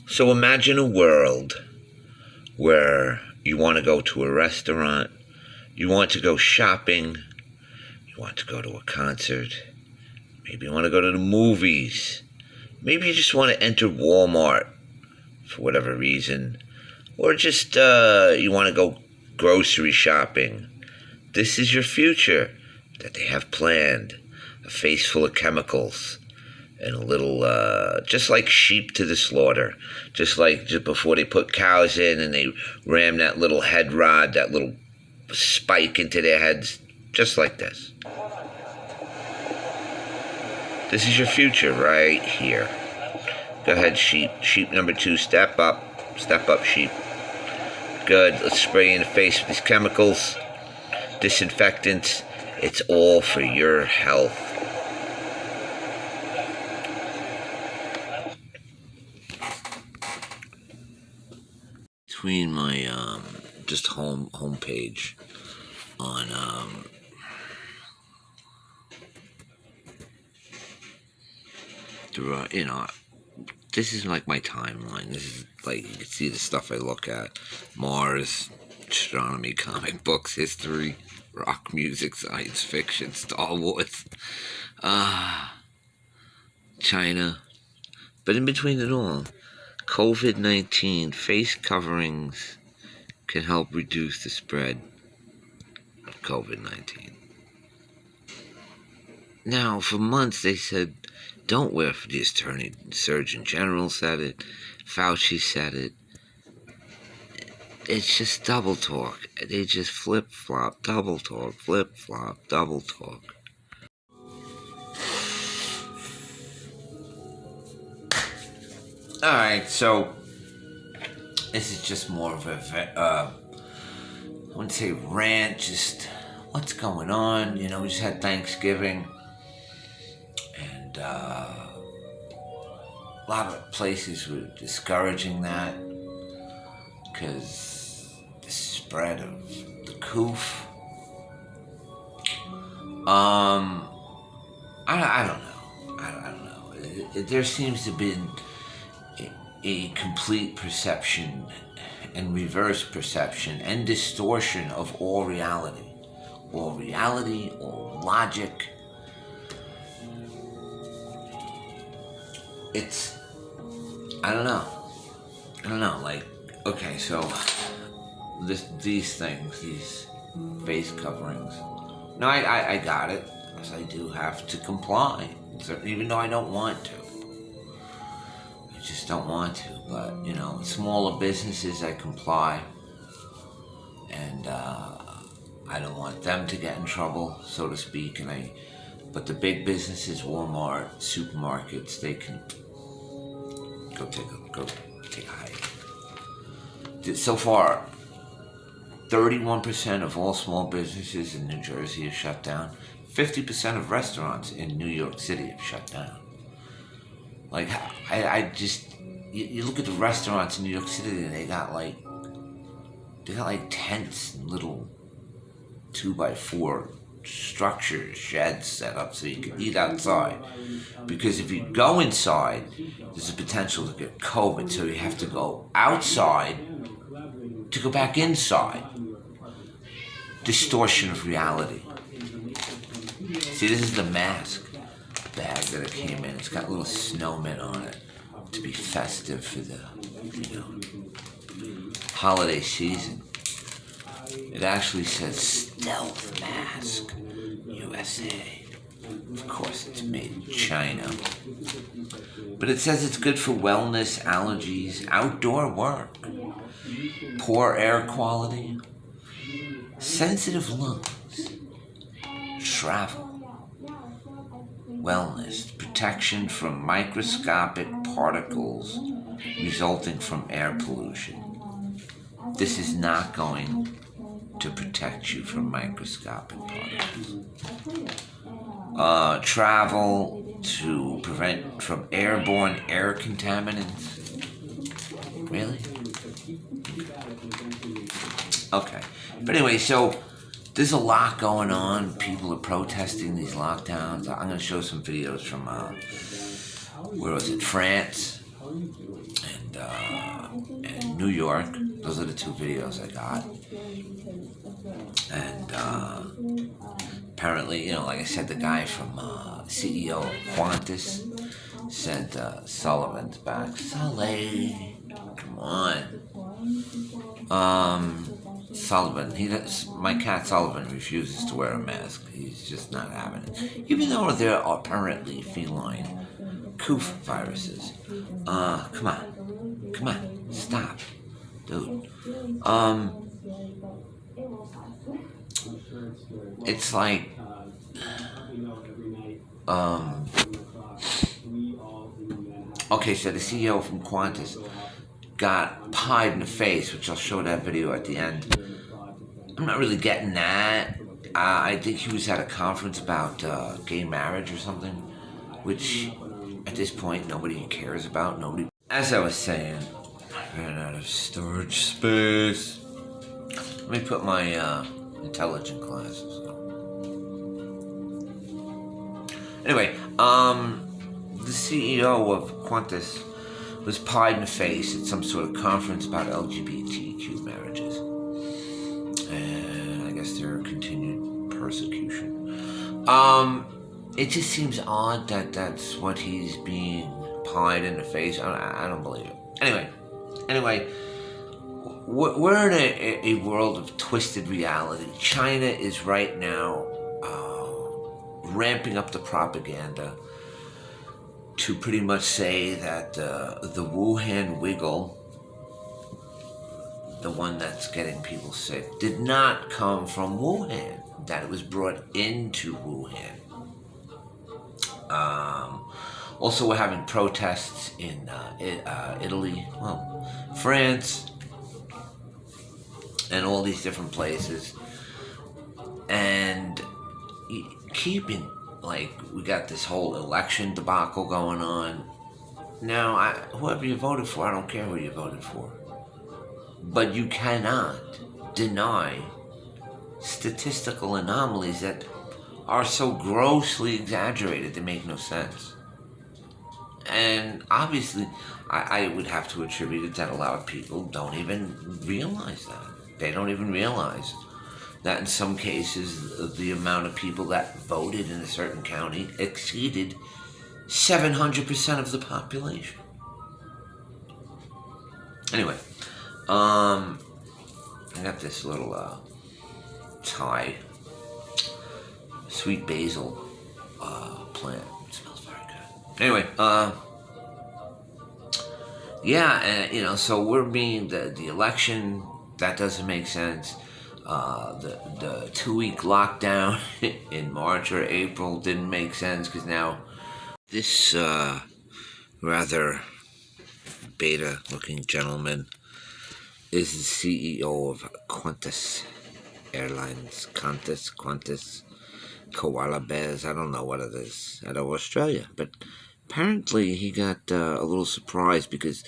So imagine a world where you want to go to a restaurant, you want to go shopping, you want to go to a concert, maybe you want to go to the movies, maybe you just want to enter Walmart for whatever reason, or just you want to go grocery shopping. This is your future that they have planned. A face full of chemicals and a little, just like sheep to the slaughter. Just like just before they put cows in and they ram that little head rod, that little spike into their heads. Just like this. This is your future right here. Go ahead, sheep. Sheep number 2, step up. Step up, sheep. Good. Let's spray you in the face with these chemicals. Disinfectants. It's all for your health. Between my just homepage on you know, this is like my timeline. This is like, you can see the stuff I look at: Mars, astronomy, comic books, history, rock music, science fiction, Star Wars, China. But in between it all, COVID-19 face coverings can help reduce the spread of COVID-19. Now, for months they said, don't wear it. The Attorney Surgeon General said it. Fauci said it. It's just double talk. They just flip-flop, double talk, flip-flop, double talk. Alright, so this is just more of a, I wouldn't say rant, just what's going on. You know, we just had Thanksgiving, and a lot of places were discouraging that because the spread of the coof. I don't know. I don't know. There seems to be a complete perception and reverse perception and distortion of all reality, all logic. It's, I don't know, like, okay, so these things, these face coverings, no, I got it, because I do have to comply, even though I don't want to. Just don't want to, but you know, smaller businesses I comply, and I don't want them to get in trouble, so to speak. But the big businesses, Walmart, supermarkets, they can go take a hike. So far, 31% of all small businesses in New Jersey have shut down. 50% of restaurants in New York City have shut down. Like, I just, you look at the restaurants in New York City, and they got like tents and little 2x4 structures, sheds set up so you can eat outside. Because if you go inside, there's a potential to get COVID, so you have to go outside to go back inside. Distortion of reality. See, this is the mask bag that it came in. It's got little snowmen on it to be festive for the, you know, holiday season. It actually says stealth mask USA. Of course, it's made in China. But it says it's good for wellness, allergies, outdoor work, poor air quality, sensitive lungs, travel, wellness, protection from microscopic particles resulting from air pollution. This is not going to protect you from microscopic particles. Travel to prevent from airborne air contaminants. Really? Okay. But anyway, so there's a lot going on. People are protesting these lockdowns. I'm going to show some videos from, where was it, France. and New York. Those are the two videos I got. And apparently, like I said, the guy from CEO of Qantas said Sullivan's back. Sully, come on. Sullivan, my cat Sullivan refuses to wear a mask. He's just not having it. Even though there are apparently feline coof viruses. Come on, stop, dude. It's like, okay, so the CEO from Qantas got pied in the face, which I'll show that video at the end. I'm not really getting that. I think he was at a conference about gay marriage or something, which at this point nobody cares about. Nobody. As I was saying, I ran out of storage space. Let me put my intelligent glasses on. Anyway, the CEO of Qantas was pied in the face at some sort of conference about LGBTQ marriages. And I guess their continued persecution. It just seems odd that that's what he's being pied in the face. I don't believe it. Anyway, we're in a world of twisted reality. China is right now ramping up the propaganda to pretty much say that the Wuhan wiggle, the one that's getting people sick, did not come from Wuhan, that it was brought into Wuhan. Also, we're having protests in Italy, France, and all these different places. And keeping, we got this whole election debacle going on. Now, whoever you voted for, I don't care who you voted for. But you cannot deny statistical anomalies that are so grossly exaggerated they make no sense. And obviously, I would have to attribute it that a lot of people don't even realize that. They don't even realize that in some cases, the amount of people that voted in a certain county exceeded 700% of the population. Anyway, I got this little Thai sweet basil plant. It smells very good. Anyway, so we're being the election, that doesn't make sense. The 2-week lockdown in March or April didn't make sense, because now this rather beta-looking gentleman is the CEO of Qantas Airlines. Qantas, Koala Bears, I don't know what it is, out of Australia. But apparently he got a little surprised, because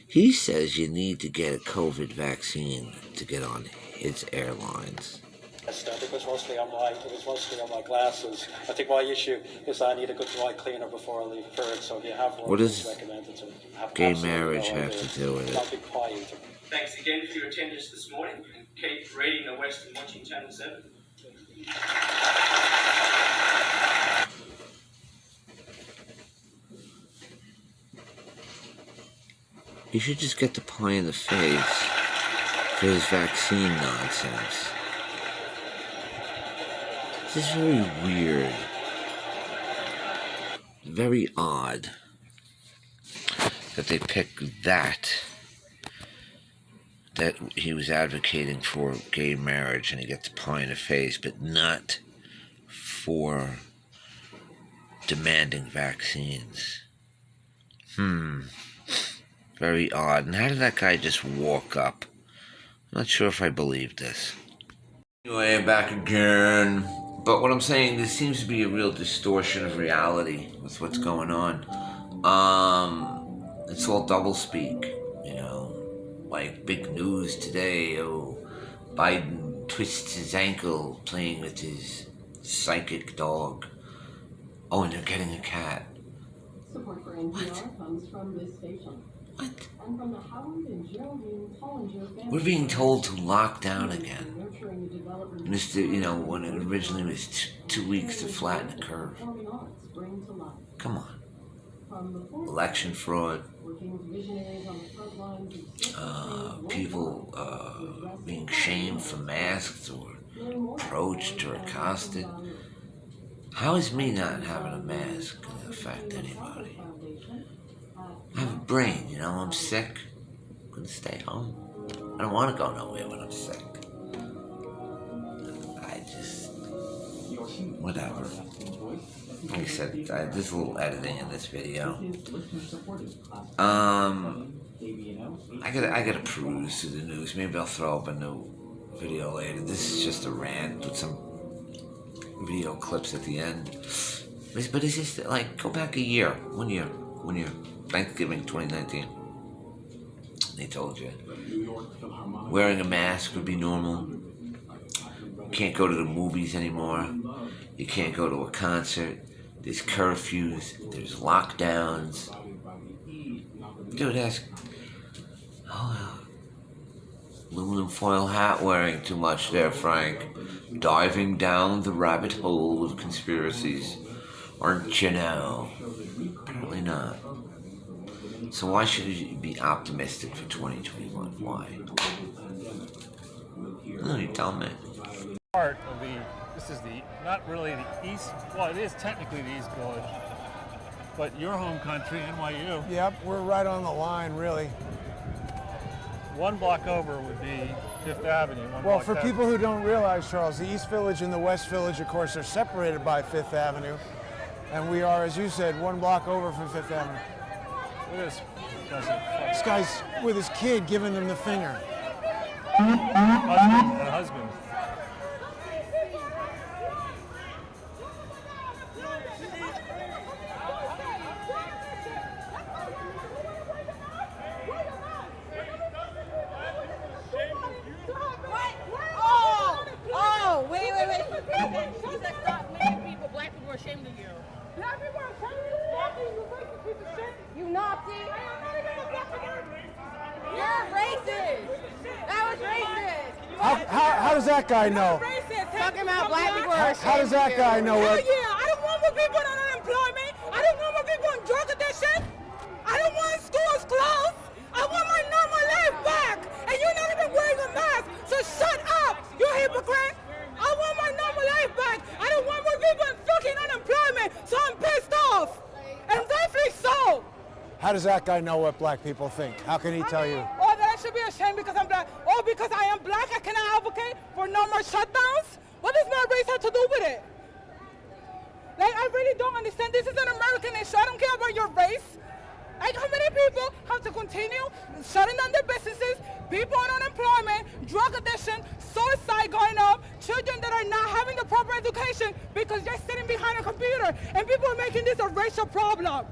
he says you need to get a COVID vaccine to get on his airlines. It was mostly on my glasses. I think my issue is I need a good dry cleaner before I leave Perth, so if you have one, what does recommended to have gay marriage have to do with it? I'll be quiet. Thanks again for your attendance this morning, and keep reading the West and watching Channel 7. You should just get the pie in the face for his vaccine nonsense. This is very weird. Very odd that they picked that he was advocating for gay marriage and he gets a pie in the face, but not for demanding vaccines. Very odd. And how did that guy just walk up? I'm not sure if I believe this. Anyway, I'm back again. But what I'm saying, there seems to be a real distortion of reality with what's going on. It's all doublespeak, like big news today. Biden twists his ankle playing with his psychic dog. And they're getting a cat. Support for NPR comes from this station. What? We're being told to lock down again. When it originally was 2 weeks to flatten the curve. Come on. Election fraud. People being shamed for masks or approached or accosted. How is me not having a mask going to affect anybody? I have a brain, I'm sick. I'm going to stay home. I don't want to go nowhere when I'm sick. Whatever. Like I said, there's a little editing in this video. I gotta peruse through the news. Maybe I'll throw up a new video later. This is just a rant with some video clips at the end. But it's just like, go back a year, 1 year, Thanksgiving 2019. They told you wearing a mask would be normal. You can't go to the movies anymore. You can't go to a concert. There's curfews. There's lockdowns. Dude, aluminum foil hat wearing too much there, Frank. Diving down the rabbit hole of conspiracies. Aren't you now? Apparently not. So why should you be optimistic for 2021? Why? No, you tell me. Part of this is not really the East, well, it is technically the East Village, but your home country, NYU. Yep, we're right on the line, really. 1 block over would be Fifth Avenue. Well, for people who don't realize, Charles, the East Village and the West Village, of course, are separated by Fifth Avenue. And we are, as you said, 1 block over from Fifth Avenue. Look at This guy's with his kid giving them the finger. Husband. Ashamed of you. Black people are ashamed of you. Black people, you racist piece of shit. You Nazi. You're racist. That was racist. How does that guy know? Talking about black people are ashamed. How does that guy know Hell what? yeah, I don't want more people on unemployment. I don't want more people on drug addiction. I don't want schools closed. I want my normal life back. And you're not even wearing a mask. So shut up, you hypocrite. I want my normal life back. I don't want more people in fucking unemployment, so I'm pissed off. And rightfully so. How does that guy know what black people think? How can he tell you? Oh, that I should be ashamed because I'm black. Oh, because I am black, I cannot advocate for no more shutdowns? What does my race have to do with it? Like, I really don't understand. This is an American issue. I don't care about your race. Like, how many people have to continue shutting down their businesses, people on unemployment, drug addiction, suicide going up, children that are not having the proper education because they're sitting behind a computer, and people are making this a racial problem.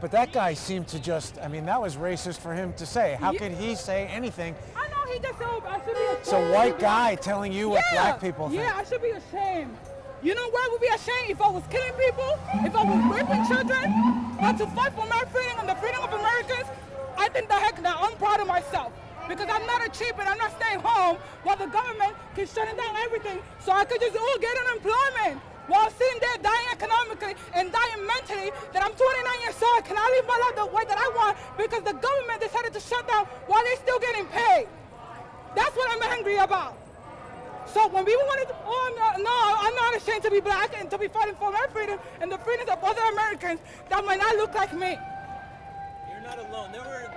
But that guy seemed to just, that was racist for him to say. How could he say anything? I know he just said, I should be ashamed. It's a white guy telling you what black people think. Yeah, I should be ashamed. You know why I would be ashamed? If I was killing people, if I was raping children, but to fight for my freedom and the freedom of Americans, I think that I'm proud of myself. Because I'm not a cheap and I'm not staying home while the government keeps shutting down everything so I could just get unemployment while sitting there dying economically and dying mentally that I'm 29 years old, I cannot live my life the way that I want because the government decided to shut down while they're still getting paid. That's what I'm angry about. So when people want to, I'm not ashamed to be black and to be fighting for my freedom and the freedoms of other Americans that might not look like me. You're not alone. There were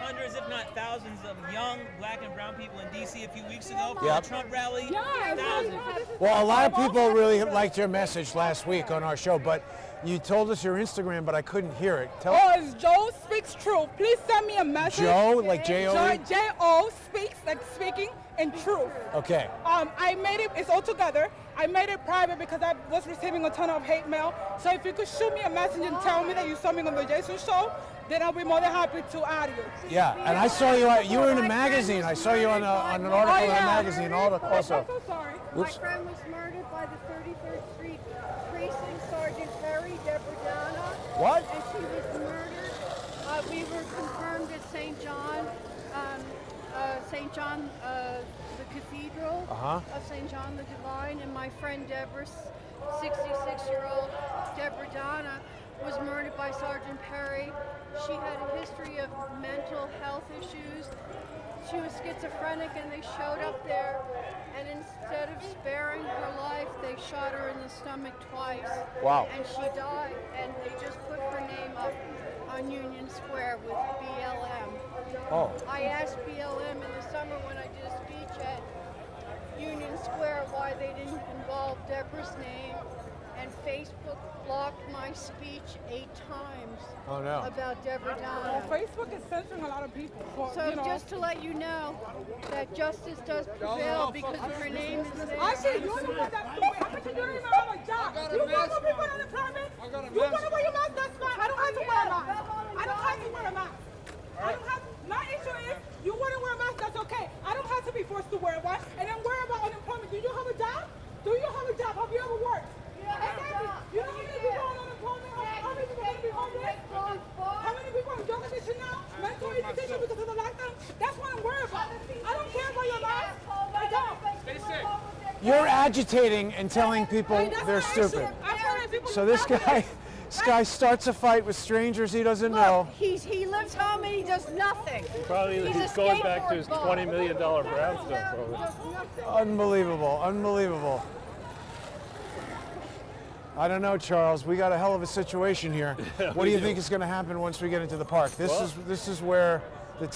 hundreds, if not thousands, of young black and brown people in D.C. a few weeks ago for the Trump rally. Yeah, thousands. Well, a lot of people really liked your message last week on our show, but you told us your Instagram, but I couldn't hear it. It's Joe Speaks Truth. Please send me a message. Joe, like J-O-E? J-O speaks, like speaking, and truth. Okay. I made it, it's all together. I made it private because I was receiving a ton of hate mail. So if you could shoot me a message and tell me that you saw me on the Jason Show, then I'll be more than happy to add you. Yeah, and I saw you were in a magazine. I saw you on an article in a magazine also. I'm so sorry. Oops. My friend was murdered by the 33rd Street Precinct Sergeant Perry Debradana. What? And she was murdered. We were confirmed St. John, the Cathedral of St. John the Divine, and my friend Deborah, 66-year-old Deborah Donna, was murdered by Sergeant Perry. She had a history of mental health issues. She was schizophrenic, and they showed up there, and instead of sparing her life, they shot her in the stomach twice. Wow. And she died, and they just put her name up on Union Square with BLM. Oh. I asked BLM in the summer when I did a speech at Union Square why they didn't involve Deborah's name, and Facebook blocked my speech 8 times about Deborah Donna. Facebook is censoring a lot of people. So just to let you know that justice does prevail because her name is there. Actually, you're the one that's doing it. I bet you don't even have a job. You want more people on unemployment? You want to wear your mask? That's fine. I don't have to wear a mask. I don't have to wear a mask. I don't have. My issue is you want to wear a mask. That's okay. I don't have to be forced to wear one. And then worry about unemployment. Do you have a job? Do you have a job? Have you ever worked? Exactly. You know how many people on unemployment? How many people are going to be homeless? How many people on drug addiction now? Mental institution because of the lockdown? That's what I'm worried about. I don't care about your mask. I don't. Stay sick. You're agitating and telling people they're stupid. So this guy starts a fight with strangers he doesn't know. He lives home and he does nothing. He's going back to his $20 million brownstone program. Unbelievable, unbelievable. I don't know, Charles. We got a hell of a situation here. What do you think is going to happen once we get into the park? This is where the